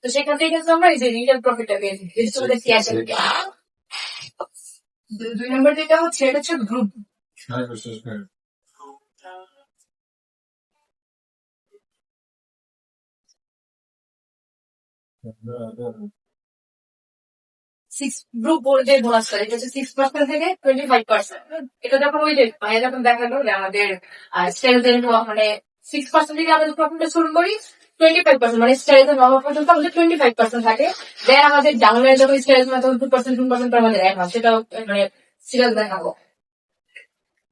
তো সেখান থেকে কিন্তু আমরা এই যে রিটেল প্রফিটটা পেয়েছি, ক্যাশ। 2 নম্বর যেটা হচ্ছে এটা হচ্ছে গ্রুপ। গ্রুপ যে বোনাসটা এটা হচ্ছে 6% থেকে 25%। এটা যখন ওই যে ভাইয়া যখন দেখালো যে আমাদের স্ট্রেন্থ মানে 6% থেকে আমাদের প্রফিটটা শুরু করি, 25% মানে স্ট্রেন্থ হওয়া পর্যন্ত আমাদের 25% থাকে। দেন আমাদের ডাউনের যখন স্ট্রেন্থ হয় তখন 2% করে আমাদের অ্যাড হয়, সেটাও মানে সিরিয়াস দেখাবো।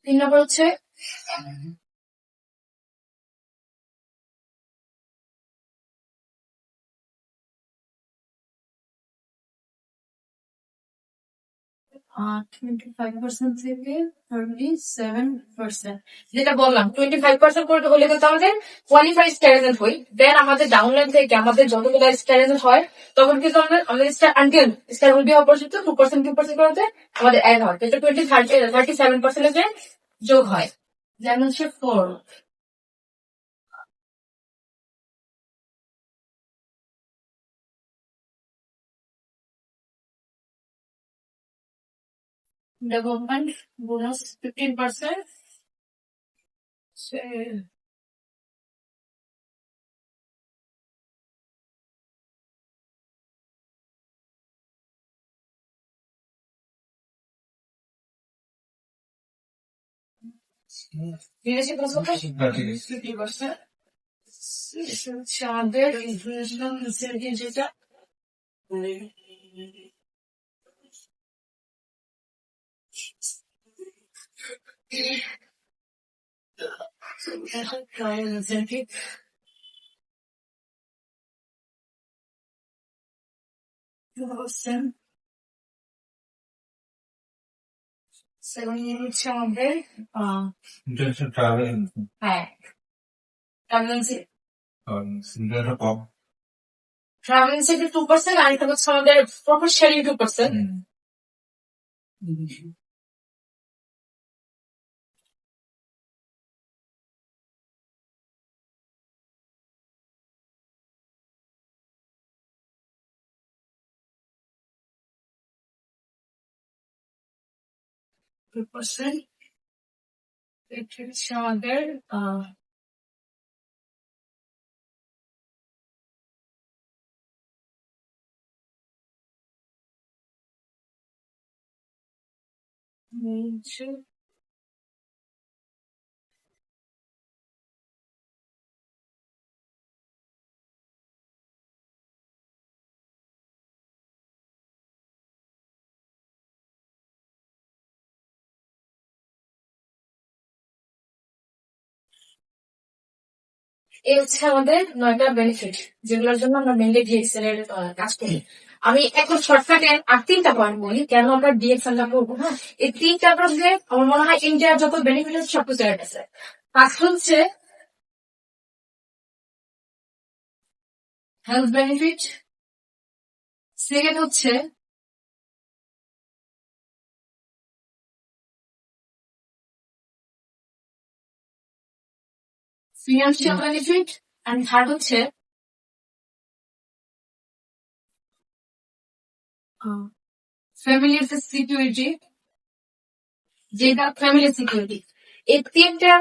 3 নম্বর হচ্ছে থেকে 37%, যেটা বললাম 25% করে হলে কিন্তু আমাদের কোয়ালিফাইড স্টারেজেন্ট হই। দেন আমাদের ডাউনলাইন থেকে আমাদের যতগুলো স্টারেজেন্ট হয় তখন কিন্তু আমাদের star until star will be হওয়া পর্যন্ত 2% করতে আমাদের অ্যাড হয়, এটা 37% যোগ হয়। যেমন হচ্ছে 4 ডেভেলপমেন্ট বোনাস 15%। বিদেশি পাসপোর্ট 50%। হচ্ছে আমাদের ইন্টারন্যাশনাল যেটা হচ্ছে আমাদের হ্যাঁ ট্রাভেলিং থেকে 2%, আর এটা হচ্ছে আমাদের প্রফিট শেয়ারিং 2%। 2% এটা হচ্ছে আমাদের এই হচ্ছে আমাদের 9টা বেনিফিট, যেগুলোর জন্য আমরা মেনলি ডিএক্সএল এর কাজ করি। আমি এখন শর্টকাটে আর 3টা পয়েন্ট বলি কেন আমরা ডিএক্সএল টা করবো। হ্যাঁ, এই 3টার মধ্যে আমার মনে হয় ইন্ডিয়ার যত বেনিফিট আছে সবকিছু অ্যাড আছে। ফার্স্ট হচ্ছে হেলথ বেনিফিট, সেকেন্ড হচ্ছে ফিনান্সিয়াল বেনিফিট, অ্যান্ড থার্ড হচ্ছে ফ্যামিলির সিকিউরিটি, যেটা ফ্যামিলি সিকিউরিটি। এই 3টা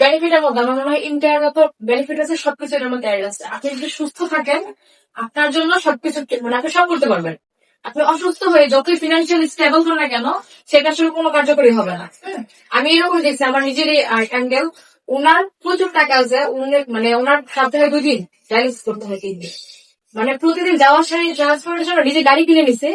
বেনিফিটের মধ্যে আমার মনে হয় ইন্ডিয়ার যত বেনিফিট আছে সবকিছু এর মধ্যে অ্যাড আছে। আপনি যদি সুস্থ থাকেন আপনার জন্য সবকিছু মানে আপনি সব করতে পারবেন। আপনি অসুস্থ হয়ে যতই ফিনান্সিয়াল স্টেবল হন না কেন সেটা আসলে কোনো কার্যকরী হবে না। আমি এরকম দেখছি আমার নিজেরই অ্যাঙ্গেল। ওনার প্রচুর টাকা আছে, মানে ওনার সপ্তাহে 2 দিন ডায়ালিসিস করতে হয় 3 দিন, মানে প্রতিদিন যাওয়ার সাথে ট্রান্সপোর্টের জন্য নিজে গাড়ি কিনে নিছে।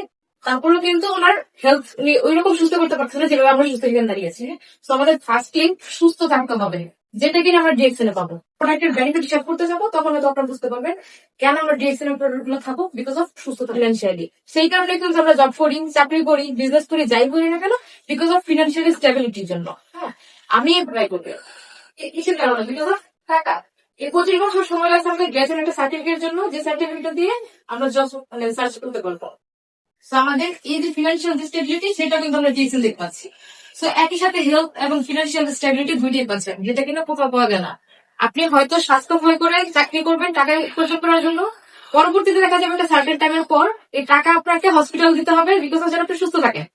তারপরেও কিন্তু ওনার হেলথ উনি ওইরকম সুস্থ করতে পারছে না যেভাবে আমরা সুস্থ এখানে দাঁড়িয়েছি। তো আমাদের ফার্স্টলি সুস্থ থাকতে হবে, যেটা কিনা আমরা ডিএক্সএল এ পাবো। প্রোডাক্টের বেনিফিট হিসাব করতে যাবো তখন হয়তো আপনারা বুঝতে পারবেন কেন আমরা ডিএক্সএল এর প্রোডাক্ট গুলো থাকবো, বিকজ অফ সুস্থ ফিনান্সিয়ালি। সেই কারণে কিন্তু আমরা জব করি, চাকরি করি, বিজনেস করি, যাই করি না কেন, বিকজ অফ ফিনান্সিয়ালি স্টেবিলিটির জন্য। হ্যাঁ, আমি ট্রাই করবো কিসের কারণে, বিকজ অফ টাকা। এই 25 বছর সময় লাগছে আমাদের গ্যাসের একটা সার্টিফিকেটের জন্য, যে সার্টিফিকেট দিয়ে আমরা জব মানে সার্চ করতে পারবো। তো আমাদের এই যে ফিনান্সিয়াল স্টেবিলিটি সেটা কিন্তু আমরা ডিএক্সএল দেখতে পাচ্ছি। তো একই সাথে হেলথ এবং ফিনান্সিয়াল স্টেবিলিটি দুইটাই পাচ্ছেন, যেটা কিনা কোথাও পাওয়া যায় না। আপনি হয়তো স্বাস্থ্য ভয় করে চাকরি করবেন টাকা উপার্জন করার জন্য, পরবর্তীতে দেখা যাবে একটা সার্টেন টাইমের পর এই টাকা আপনাকে হসপিটাল দিতে হবে বিকজ যেন আপনি সুস্থ থাকেন।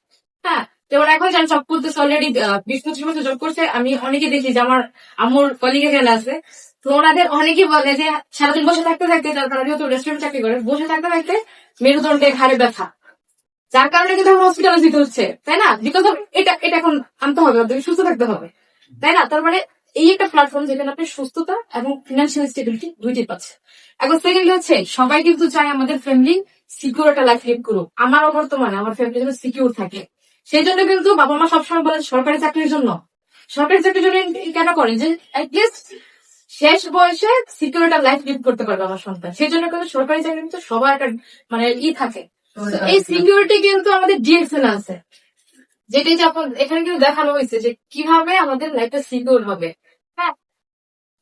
হ্যাঁ, যেমন এখন যান সব করতেছে অলরেডি 20-25 বছর জব করছে, আমি অনেকে দেখি যে আমার আম্মুর কলিগ এখানে আছে, তো ওনাদের অনেকে বলে যে সারাদিন বসে থাকতে থাকতে, তারা যেহেতু রেস্টুরেন্ট চাকরি করে, বসে থাকতে থাকতে মেরুদণ্ডে ঘাড়ে ব্যথা, যার কারণে কিন্তু এখন হসপিটালে যেতে হচ্ছে, তাই না? বিকজ এটা এটা এখন আনতে হবে, আপনাকে সুস্থ থাকতে হবে, তাই না? তার মানে এই একটা প্ল্যাটফর্ম যেখানে আপনি সুস্থতা এবং ফিনান্সিয়াল স্টেবিলিটি দুইটাই পাচ্ছে। এখন সেকেন্ড হচ্ছে সবাই কিন্তু চায় আমাদের ফ্যামিলি সিকিউর একটা লাইফ লিড করুক, আমারও বর্তমানে আমার ফ্যামিলি যেন সিকিউর থাকে। সেই জন্য কিন্তু বাবা মা সবসময় বলে সরকারি চাকরির জন্য। সরকারি চাকরির জন্য কেন করে যে অ্যাটলিস্ট শেষ বয়সে সিকিউর একটা লাইফ লিড করতে পারবে আমার সন্তান। সেই জন্য কিন্তু সরকারি চাকরি কিন্তু সবার একটা মানে থাকে। তো এই সিকিউরিটি কিন্তু আমাদের ডিএক্সএল আছে, যেটাই যে এখানে কিন্তু দেখানো হয়েছে যে কিভাবে আমাদের লাইফটা সিকিউর হবে। হ্যাঁ,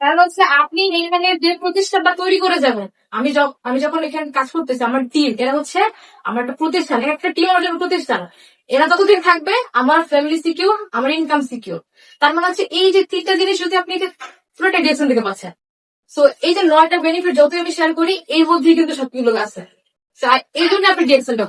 কারণ হচ্ছে আপনি এখানে যে প্রতিষ্ঠানটা তৈরি করে যাবেন, আমি যখন এখানে কাজ করতেছি, আমার টিম এরা হচ্ছে আমার একটা প্রতিষ্ঠান, একটা টিম আমার জন্য প্রতিষ্ঠান। এরা ততদিন থাকবে, আমার ফ্যামিলি সিকিউর, আমার ইনকাম সিকিউর। তার মানে হচ্ছে এই যে তিনটা জিনিস যদি আপনি পুরোটা ডিরেকশন থেকে পাচ্ছেন। সো এই যে 9টা বেনিফিট যতই আমি শেয়ার করি, এর মধ্যেই কিন্তু সবগুলো আছে। এই জন্য আপনি ডিরেকশনটা